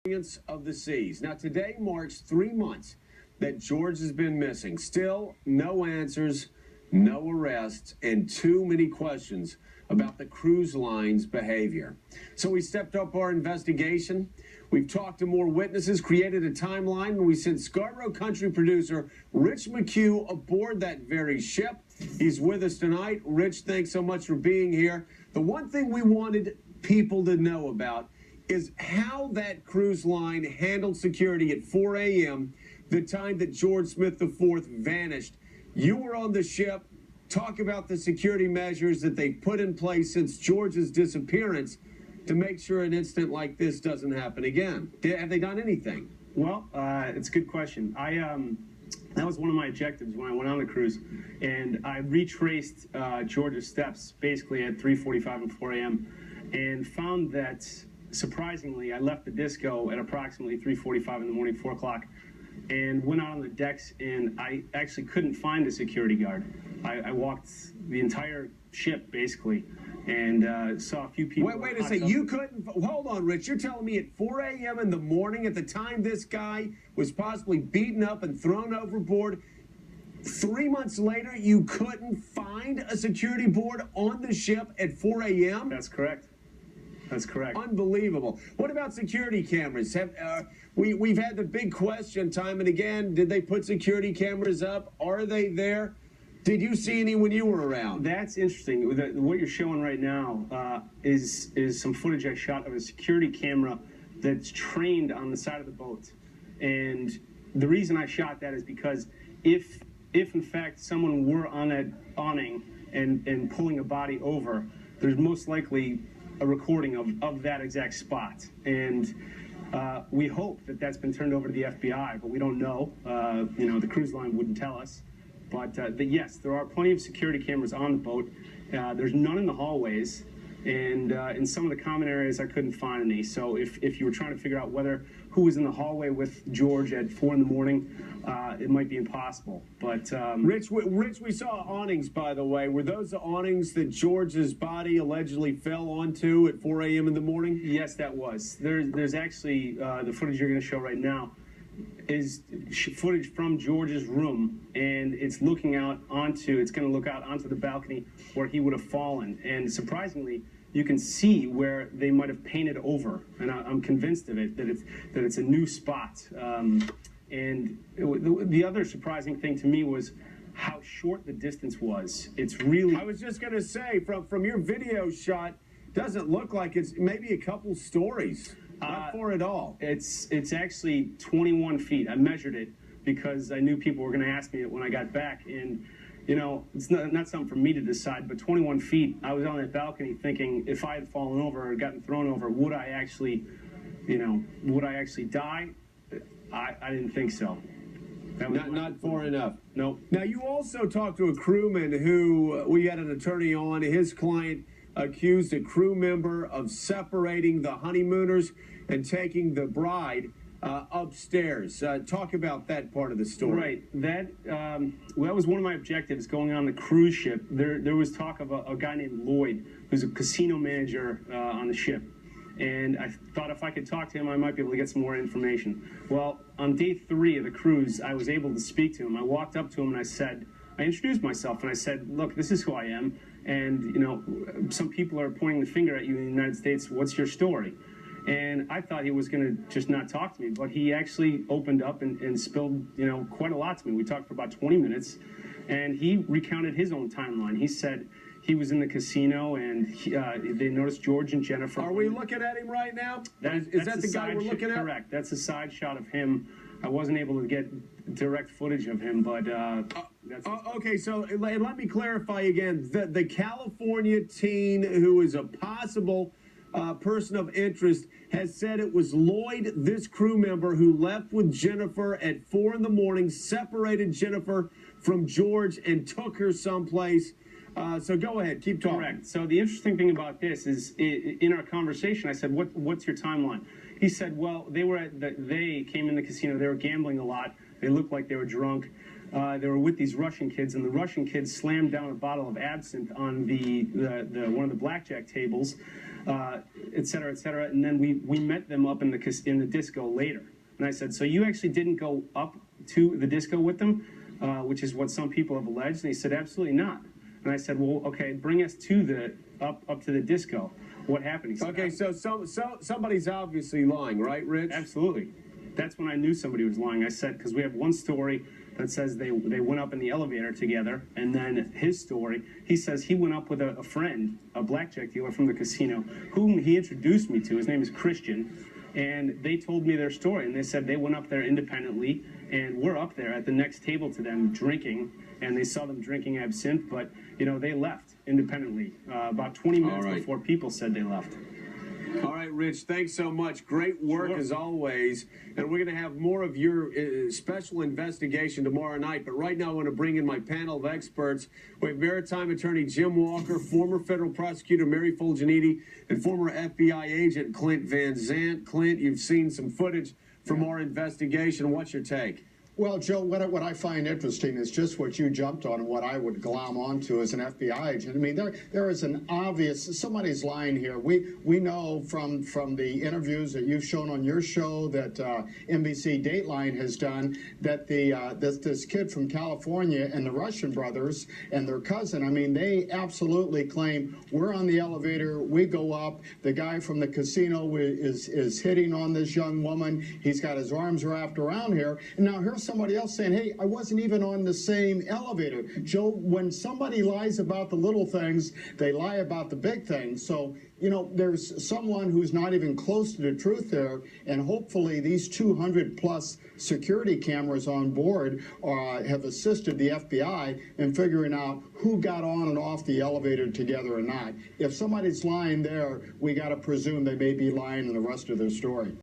Brilliance of the seas. Now, today marks 3 months that George has been missing. Still, no answers, no arrests, and too many questions about the cruise line's behavior. So we stepped up our investigation. We've talked to more witnesses, created a timeline, and we sent Scarborough country producer Rich McHugh aboard that very ship. He's with us tonight. Rich, thanks so much for being here. The one thing we wanted people to know about is how that cruise line handled security at 4 a.m., the time that George Smith IV vanished. You were on the ship. Talk about the security measures that they've put in place since George's disappearance to make sure an incident like this doesn't happen again. Have they done anything? Well, it's a good question. That was one of my objectives when I went on the cruise, and I retraced George's steps basically at 3:45 and 4 a.m. and found that, surprisingly, I left the disco at approximately 3:45 in the morning, 4 o'clock, and went out on the decks, and I actually couldn't find a security guard. I walked the entire ship, basically, and saw a few people. Wait a second. You couldn't. Hold on, Rich. You're telling me at 4 a.m. in the morning, at the time this guy was possibly beaten up and thrown overboard, 3 months later, you couldn't find a security board on the ship at 4 a.m.? That's correct. That's correct. Unbelievable. What about security cameras? We've had the big question time and again. Did they put security cameras up? Are they there? Did you see any when you were around? That's interesting. What you're showing right now is some footage I shot of a security camera that's trained on the side of the boat. And the reason I shot that is because if in fact someone were on that awning and pulling a body over, there's most likely a recording of that exact spot. And we hope that that's been turned over to the FBI, but we don't know. The cruise line wouldn't tell us. But yes, there are plenty of security cameras on the boat. There's none in the hallways, and in some of the common areas I couldn't find any. So if you were trying to figure out who was in the hallway with George at 4 in the morning, it might be impossible. But Rich, we saw awnings, by the way. Were those the awnings that George's body allegedly fell onto at 4 a.m. in the morning? Yes, that was. There's actually the footage you're going to show right now is footage from George's room, and it's going to look out onto the balcony where he would have fallen. And surprisingly, you can see where they might have painted over, and I'm convinced of it, that it's a new spot. And the other surprising thing to me was how short the distance was. It's really... I was just going to say, from your video shot, doesn't look like it's maybe a couple stories. Not far at all. It's actually 21 feet. I measured it because I knew people were going to ask me it when I got back. And, it's not something for me to decide, but 21 feet, I was on that balcony thinking if I had fallen over or gotten thrown over, would I actually die? I didn't think so. That was not far enough. Nope. Now, you also talked to a crewman who, we had an attorney on, his client accused a crew member of separating the honeymooners and taking the bride upstairs. Talk about that part of the story. Right. That was one of my objectives going on the cruise ship. There was talk of a guy named Lloyd, who's a casino manager on the ship. And I thought if I could talk to him, I might be able to get some more information. Well, on day 3 of the cruise, I was able to speak to him. I walked up to him and I introduced myself and I said, look, this is who I am. And, some people are pointing the finger at you in the United States. What's your story? And I thought he was going to just not talk to me, but he actually opened up and spilled, quite a lot to me. We talked for about 20 minutes, and he recounted his own timeline. He said he was in the casino, and they noticed George and Jennifer. Are we looking at him right now? Is that the guy we're looking at? Correct. That's a side shot of him. I wasn't able to get direct footage of him, but okay, so let me clarify again. The California teen who is a possible person of interest has said it was Lloyd, this crew member, who left with Jennifer at 4 in the morning, separated Jennifer from George, and took her someplace. So go ahead, keep talking. Correct. So the interesting thing about this is, in our conversation, I said, "What's your timeline?" He said, "Well, they came in the casino. They were gambling a lot. They looked like they were drunk. They were with these Russian kids, and the Russian kids slammed down a bottle of absinthe on one of the blackjack tables. et cetera, et cetera. And then we met them up in the disco later. And I said, so you actually didn't go up to the disco with them, which is what some people have alleged. And he said, absolutely not. And I said, well, okay, bring us to up to the disco. What happened? He said, okay, so somebody's obviously lying, right, Rich? Absolutely. That's when I knew somebody was lying. I said, because we have one story that says they went up in the elevator together, and then his story, he says he went up with a friend, a blackjack dealer from the casino, whom he introduced me to. His name is Christian, and they told me their story, and they said they went up there independently, and we're up there at the next table to them drinking, and they saw them drinking absinthe, but, you know, they left independently about 20 minutes before people said they left. All right, Rich, thanks so much. Great work as always. And we're going to have more of your special investigation tomorrow night. But right now, I want to bring in my panel of experts. We have Maritime Attorney Jim Walker, former federal prosecutor Mary Fulgeniti, and former FBI agent Clint Van Zandt. Clint, you've seen some footage from our investigation. What's your take? Well, Joe, what I find interesting is just what you jumped on and what I would glom onto as an FBI agent. I mean, there is an obvious, somebody's lying here. We know from the interviews that you've shown on your show that NBC Dateline has done that this kid from California and the Russian brothers and their cousin, I mean, they absolutely claim we're on the elevator, we go up, the guy from the casino is hitting on this young woman, he's got his arms wrapped around here, and now here's somebody else saying, hey, I wasn't even on the same elevator. Joe, when somebody lies about the little things, they lie about the big things. So, you know, there's someone who's not even close to the truth there, and hopefully these 200-plus security cameras on board have assisted the FBI in figuring out who got on and off the elevator together or not. If somebody's lying there, we got to presume they may be lying in the rest of their story.